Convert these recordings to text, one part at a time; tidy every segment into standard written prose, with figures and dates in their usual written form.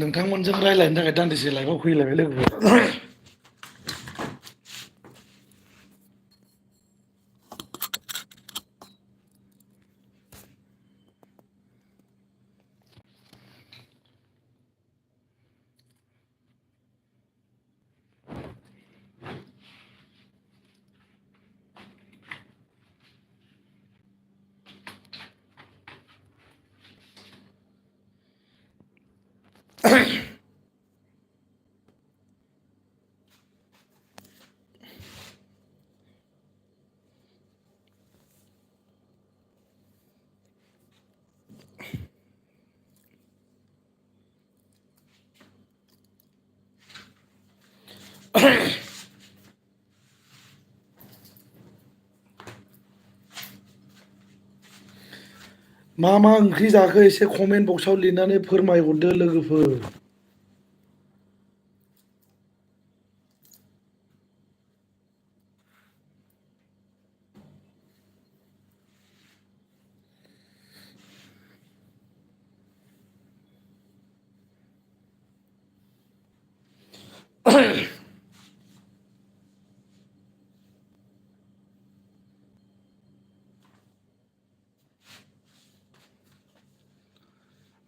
नोंथांमोनजों रायज्लायनो थाखाय दान्दिसे लाइफआव फैलायबाय लोगोफोर। मा मा ओंख्रि जाखो एसे कमेन्ट बक्सआव लिरनानै फोरमायहरदो लोगोफोर।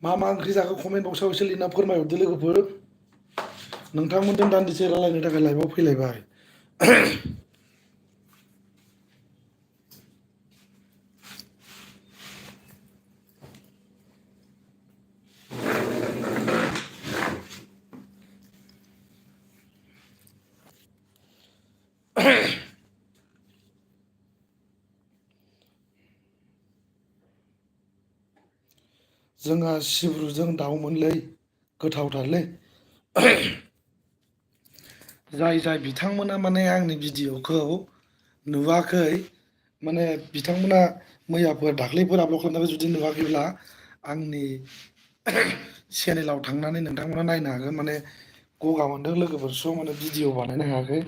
मा मा ओंख्रि जाखो कमेन्ट बक्सआव एसे लिरना फोरमायहरदो लोगोफोर। नोंथांमोनजों दान्दिसे रायलायनो थाखाय लाइभआव फैलायबाय। जोंहा सिब्रुजों दाउमोनलै, गोथावथारलै। जाय जाय बिथांमोना माने आंनि भिडिअ'खौ नुवाखै, माने बिथांमोना मैयाफोर दाख्लैफोर आपल'ड खालामनायखौ जुदि नुवाखैब्ला आंनि चेनेलाव थांनानै नोंथांमोना नायनो हागोन। माने गगा मोनदों लोगोफोर, स' माने भिडिअ बानायनो हायाखै।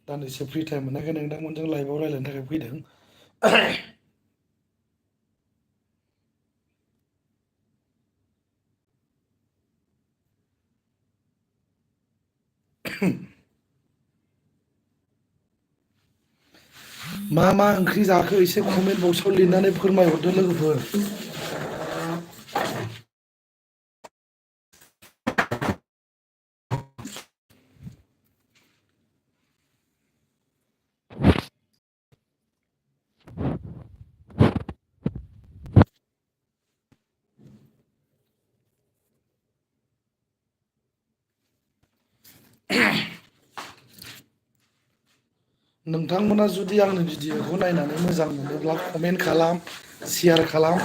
दान्दिसे फ्रि टाइम मोननायखाय नोंथांमोनजों लाइभआव रायलायनो थाखाय फैदों। मा मा ओंख्रि जाखो एसे कमेन्ट बक्सआव लिरनानै फोरमायहरदो लोगोफोर। नोंथांमोना जुदि आंनि भिडिअ'खौ नायनानै मोजां मोनोब्ला कमेन्ट खालाम, शेयार खालाम।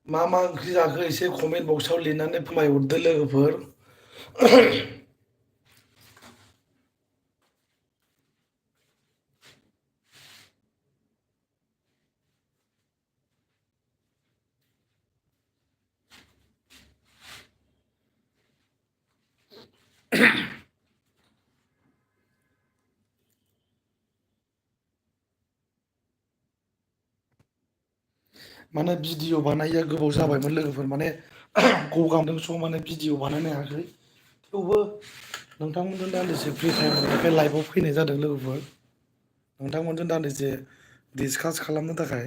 मा मा ओंख्रि जाखो एसे कमेन्ट बक्सआव लिरनानै फोरमायहरदो लोगोफोर। माने भिडिअ बानायिया गोबाव जाबायमोन लोगोफोर, माने गगा मोनदों, स' माने भिडिअ बानायनो हायाखै। थेवबो नोंथांमोनजों दान्दिसे फ्रि टाइम मोननायखाय लाइभआव फैनाय जादों लोगोफोर। नोंथांमोनजों दान्दिसे डिसकास खालामनो थाखाय।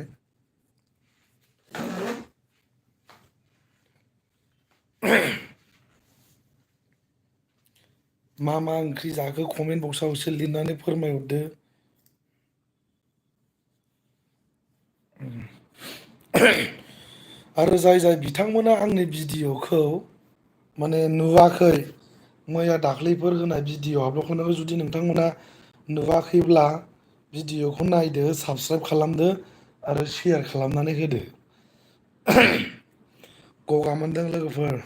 मा मा ओंख्रि जाखो कमेन्ट बक्सआव एसे लिरनानै फोरमायहरदो। आरो जाय जाय बिथांमोना आंनि भिडिअ'खौ माने नुवाखै, मैया दाख्लैफोर होनाय भिडिअ आपल'ड खालामनायखौ जुदि नोंथांमोना नुवाखैब्ला भिडिअ'खौ नायदो, साबस्क्राइब खालामदो आरो शेयार खालामनानै होदो। गगा मोनदों लोगोफोर।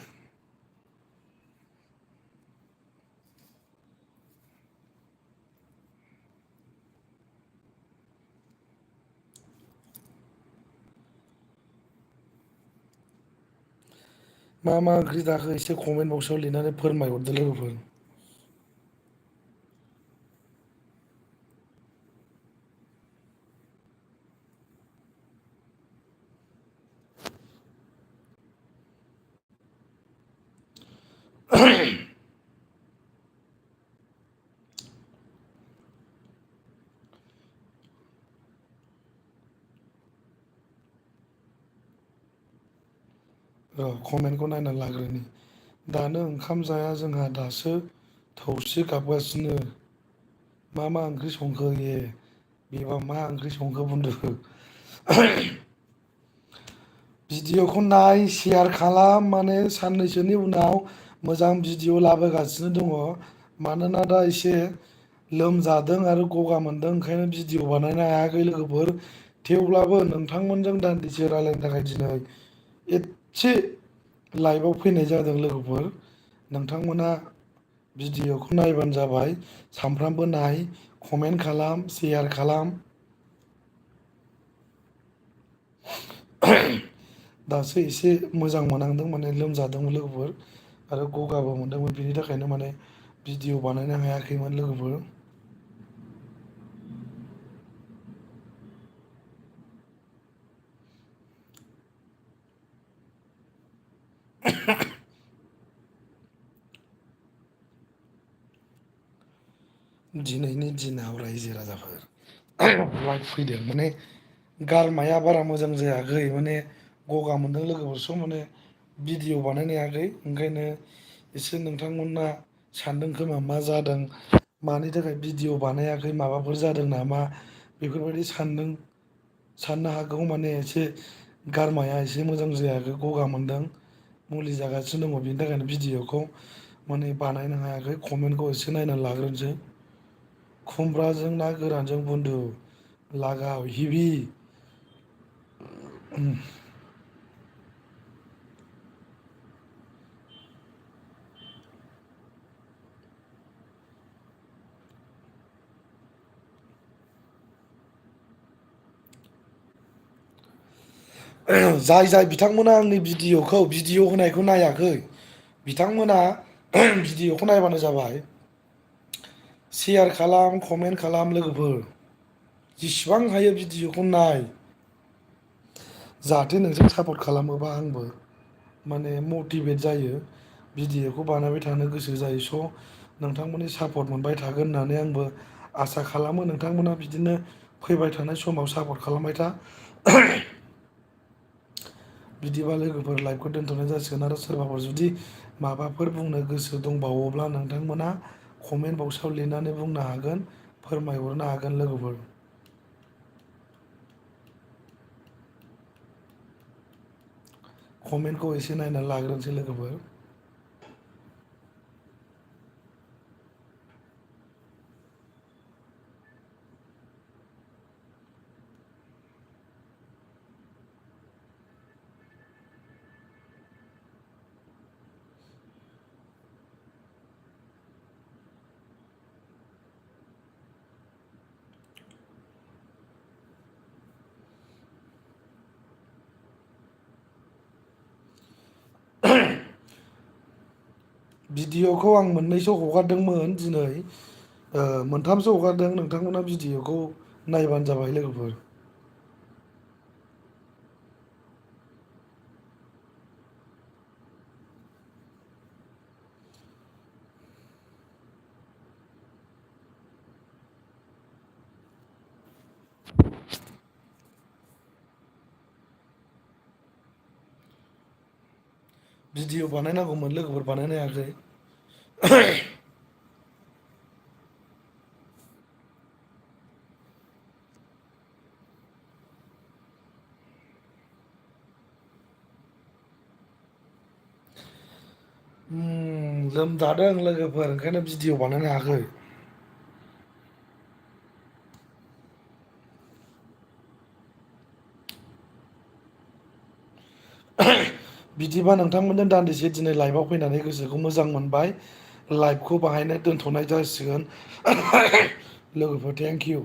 मा मा ओंख्रि जाखो एसे कमेन्ट बक्सआव लिरनानै फोरमायहरदो लोगोफोर। र' कमेन्टखौ नायनानै लाग्रोनि। दानो ओंखाम जाया जोंहा दासो थौसि गाबगासिनो। मा मा ओंख्रि संखो ए बेबा मा ओंख्रि संखो बुन्दु। भिडिअ'खौ नाय शेयार खालाम माने साननैसोनि उनाव मोजां भिडिअ' लाबोगासिनो दङ। मानोना दा एसे लोमजादों आरो गगा मोनदों ओंखायनो भिडिअ बानायनो हायाखै लोगोफोर। थेवब्लाबो नोंथांमोनजों दान्दिसे रायलायनो थाखाय दिनै एसे लाइभआव फैनाय जादों लोगोफोर। नोंथांमोना भिडिअ'खौ नायबानो जाबाय सानफ्रामबो नाय कमेन्ट खालाम शेयार खालाम। दासो एसे मोजां मोनहांदों माने लोमजादोंमोन लोगोफोर आरो गगाबो मोनदोंमोन बिनि थाखायनो माने भिडिअ बानायनो हायाखैमोन लोगोफोर। दिनैनि दिनाव रायजो राजाफोर लाइभ फैदों माने गारमाया बारा मोजां जायाखै माने गगा मोनदों लोगोफोर स' माने भिडिअ बानायनो हायाखै ओंखायनो एसे नोंथांमोना सानदों खोमा मा जादों मानि थाखाय भिडिअ बानायाखै माबाफोर जादों नामा बेफोरबायदि साननो हागौ माने एसे गारमाया एसे मोजां जायाखै गगा मोनदों मुलि जागासिनो दङ बेनि थाखायनो भिडिअखौ माने बानायनो हायाखै कमेन्टखौ एसे नायनानै लाग्रोनोसै। खुमब्राजों ना गोरानजों बुन्दु लागाव हिबि जाय जाय बिथांमोना आंनि भिडिअ होनायखौ नायाखै बिथांमोना भिडिअखौ नायबानो जाबाय शेयार खालाम कमेन्ट खालाम लोगोफोर जेसेबां हायो भिडिअखौ नाय जाहाथे नोंजों सापर्ट खालामोबा आंबो माने मटिभेट जायो भिडिअखौ बानायबाय थानो गोसो जायो स' नोंथांमोननि सापर्ट मोनबाय थागोन होननानै आंबो आसा खालामो नोंथांमोना बिदिनो फैबाय थानाय समाव सापर्ट खालामबाय था। बिदिबा लोगोफोर लाइभखौ दोन्थ'नाय जासिगोन आरो सोरबाफोर जुदि माबाफोर बुंनो गोसो दंबावोब्ला नोंथांमोना कमेन्ट बक्सआव लिरनानै बुंनो हागोन फोरमायहरनो हागोन लोगोफोर। कमेन्टखौ एसे नायनानै लाग्रोनोसै लोगोफोर। भिडिअखौ आं मोननैसो हगारदोंमोन दिनै मोनथामसो हगारदों नोंथांमोना भिडिअखौ नायबानो जाबाय लोगोफोर। भिडिअ बानायनांगौमोन लोगोफोर बानायनो हायाखै। लोमजादों लोगोफोर ओंखायनो भिडिअ बानायनो हायाखै। बिदिबा नोंथांमोनजों दान्दिसे दिनै लाइभआव फैनानै गोसोखौ मोजां मोनबाय लाइभखौ बाहायनो दोनथ'नाय जासिगोन लोगोफोर थेंक इउ।